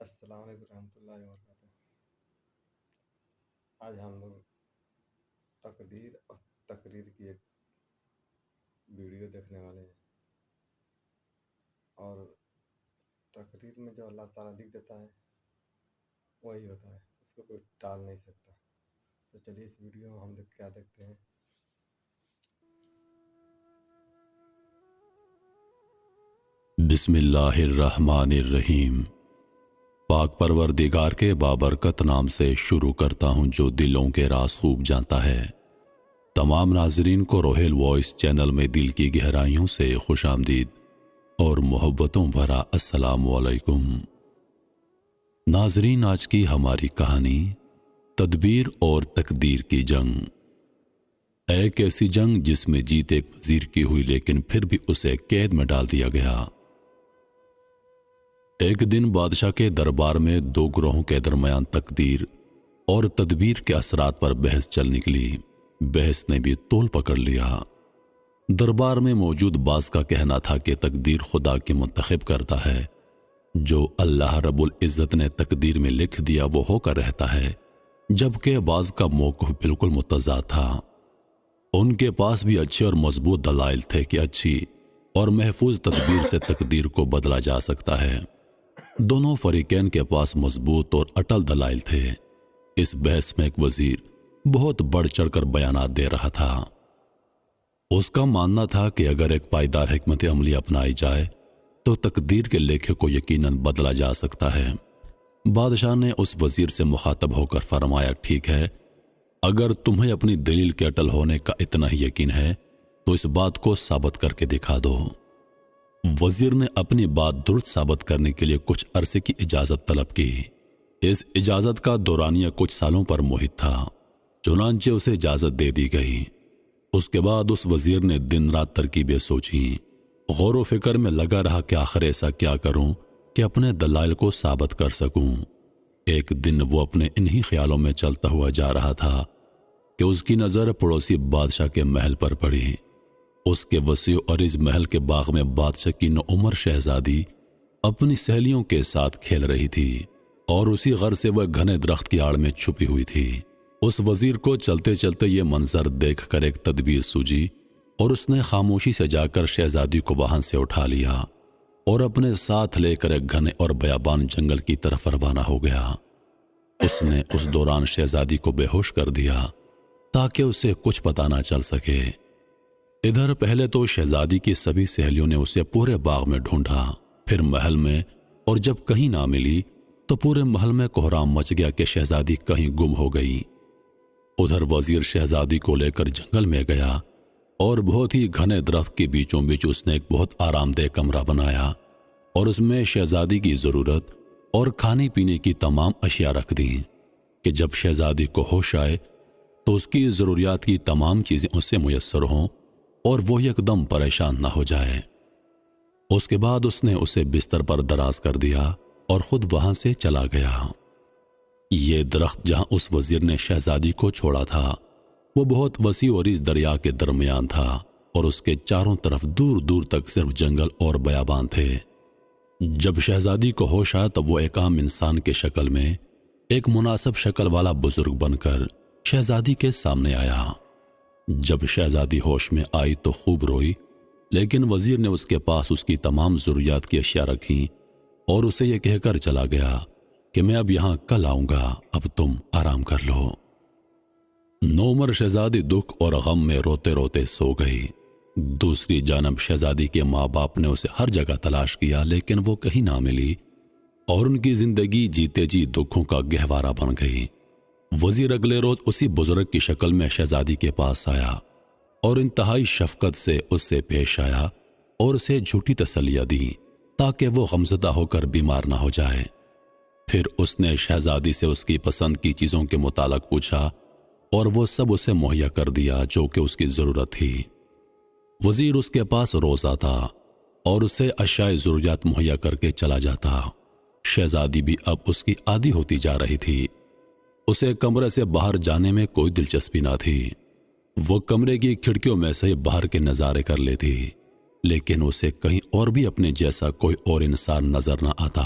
السلام علیکم ورحمۃ اللہ وبرکاتہ۔ آج ہم لوگ تقدیر اور تقریر کی ایک ویڈیو دیکھنے والے ہیں، اور تقریر میں جو اللہ تعالیٰ لکھ دیتا ہے وہی ہوتا ہے، اس کو کوئی ٹال نہیں سکتا۔ تو چلیے اس ویڈیو میں ہم لوگ کیا دیکھتے ہیں۔ بسم اللہ الرحمن الرحیم۔ پاک پروردگار کے بابرکت نام سے شروع کرتا ہوں جو دلوں کے راز خوب جانتا ہے۔ تمام ناظرین کو روحیل وائس چینل میں دل کی گہرائیوں سے خوش آمدید اور محبتوں بھرا السلام علیکم۔ ناظرین، آج کی ہماری کہانی تدبیر اور تقدیر کی جنگ۔ ایک ایسی جنگ جس میں جیت ایک وزیر کی ہوئی، لیکن پھر بھی اسے قید میں ڈال دیا گیا۔ ایک دن بادشاہ کے دربار میں دو گروہوں کے درمیان تقدیر اور تدبیر کے اثرات پر بحث چل نکلی۔ بحث نے بھی طول پکڑ لیا۔ دربار میں موجود بعض کا کہنا تھا کہ تقدیر خدا کی منتخب کرتا ہے، جو اللہ رب العزت نے تقدیر میں لکھ دیا وہ ہو کر رہتا ہے، جبکہ بعض کا موقف بالکل متضاد تھا۔ ان کے پاس بھی اچھے اور مضبوط دلائل تھے کہ اچھی اور محفوظ تدبیر سے تقدیر کو بدلا جا سکتا ہے۔ دونوں فریقین کے پاس مضبوط اور اٹل دلائل تھے۔ اس بحث میں ایک وزیر بہت بڑھ چڑھ کر بیانات دے رہا تھا۔ اس کا ماننا تھا کہ اگر ایک پائیدار حکمت عملی اپنائی جائے تو تقدیر کے لکھے کو یقیناً بدلا جا سکتا ہے۔ بادشاہ نے اس وزیر سے مخاطب ہو کر فرمایا، ٹھیک ہے، اگر تمہیں اپنی دلیل کے اٹل ہونے کا اتنا ہی یقین ہے تو اس بات کو ثابت کر کے دکھا دو۔ وزیر نے اپنی بات درست ثابت کرنے کے لیے کچھ عرصے کی اجازت طلب کی۔ اس اجازت کا دورانیہ کچھ سالوں پر محیط تھا، چنانچہ اسے اجازت دے دی گئی۔ اس کے بعد اس وزیر نے دن رات ترکیبیں سوچیں، غور و فکر میں لگا رہا کہ آخر ایسا کیا کروں کہ اپنے دلائل کو ثابت کر سکوں۔ ایک دن وہ اپنے انہی خیالوں میں چلتا ہوا جا رہا تھا کہ اس کی نظر پڑوسی بادشاہ کے محل پر پڑی۔ اس کے وسیع اور اس محل کے باغ میں بادشاہ کی نوعمر شہزادی اپنی سہیلیوں کے ساتھ کھیل رہی تھی، اور اسی غرض سے وہ گھنے درخت کی آڑ میں چھپی ہوئی تھی۔ اس وزیر کو چلتے چلتے یہ منظر دیکھ کر ایک تدبیر سوجی، اور اس نے خاموشی سے جا کر شہزادی کو وہاں سے اٹھا لیا اور اپنے ساتھ لے کر ایک گھنے اور بیابان جنگل کی طرف روانہ ہو گیا۔ اس نے اس دوران شہزادی کو بے ہوش کر دیا تاکہ اسے کچھ پتہ نہ چل سکے۔ ادھر پہلے تو شہزادی کی سبھی سہیلیوں نے اسے پورے باغ میں ڈھونڈا، پھر محل میں، اور جب کہیں نہ ملی تو پورے محل میں کوہرام مچ گیا کہ شہزادی کہیں گم ہو گئی۔ ادھر وزیر شہزادی کو لے کر جنگل میں گیا، اور بہت ہی گھنے درخت کے بیچوں بیچ اس نے ایک بہت آرام دہ کمرہ بنایا، اور اس میں شہزادی کی ضرورت اور کھانے پینے کی تمام اشیاء رکھ دیں کہ جب شہزادی کو ہوش آئے تو اس کی ضروریات کی تمام چیزیں اس سے میسر ہوں اور وہ یک دم پریشان نہ ہو جائے۔ اس کے بعد اس نے اسے بستر پر دراز کر دیا اور خود وہاں سے چلا گیا۔ یہ درخت جہاں اس وزیر نے شہزادی کو چھوڑا تھا وہ بہت وسیع اور اس دریا کے درمیان تھا، اور اس کے چاروں طرف دور دور تک صرف جنگل اور بیابان تھے۔ جب شہزادی کو ہوش آیا تو وہ ایک عام انسان کے شکل میں ایک مناسب شکل والا بزرگ بن کر شہزادی کے سامنے آیا۔ جب شہزادی ہوش میں آئی تو خوب روئی، لیکن وزیر نے اس کے پاس اس کی تمام ضروریات کی اشیاء رکھیں اور اسے یہ کہہ کر چلا گیا کہ میں اب یہاں کل آؤں گا، اب تم آرام کر لو۔ نوعمر شہزادی دکھ اور غم میں روتے روتے سو گئی۔ دوسری جانب شہزادی کے ماں باپ نے اسے ہر جگہ تلاش کیا، لیکن وہ کہیں نہ ملی، اور ان کی زندگی جیتے جی دکھوں کا گہوارہ بن گئی۔ وزیر اگلے روز اسی بزرگ کی شکل میں شہزادی کے پاس آیا اور انتہائی شفقت سے اس سے پیش آیا اور اسے جھوٹی تسلیاں دی تاکہ وہ غمزدہ ہو کر بیمار نہ ہو جائے۔ پھر اس نے شہزادی سے اس کی پسند کی چیزوں کے متعلق پوچھا، اور وہ سب اسے مہیا کر دیا جو کہ اس کی ضرورت تھی۔ وزیر اس کے پاس روز آتا اور اسے اشیاء ضروریات مہیا کر کے چلا جاتا۔ شہزادی بھی اب اس کی عادی ہوتی جا رہی تھی۔ اسے کمرے سے باہر جانے میں کوئی دلچسپی نہ تھی۔ وہ کمرے کی کھڑکیوں میں سے باہر کے نظارے کر لیتی، لیکن اسے کہیں اور بھی اپنے جیسا کوئی اور انسان نظر نہ آتا۔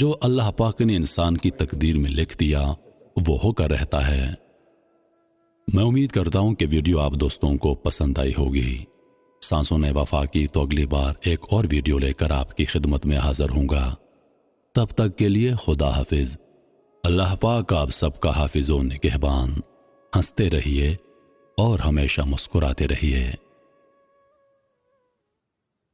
جو اللہ پاک نے انسان کی تقدیر میں لکھ دیا وہ ہو کر رہتا ہے۔ میں امید کرتا ہوں کہ ویڈیو آپ دوستوں کو پسند آئی ہوگی۔ سانسوں نے وفا کی تو اگلی بار ایک اور ویڈیو لے کر آپ کی خدمت میں حاضر ہوں گا۔ تب تک کے لیے خدا حافظ۔ اللہ پاک آپ سب کا حافظ و نگہبان۔ ہنستے رہیے اور ہمیشہ مسکراتے رہیے۔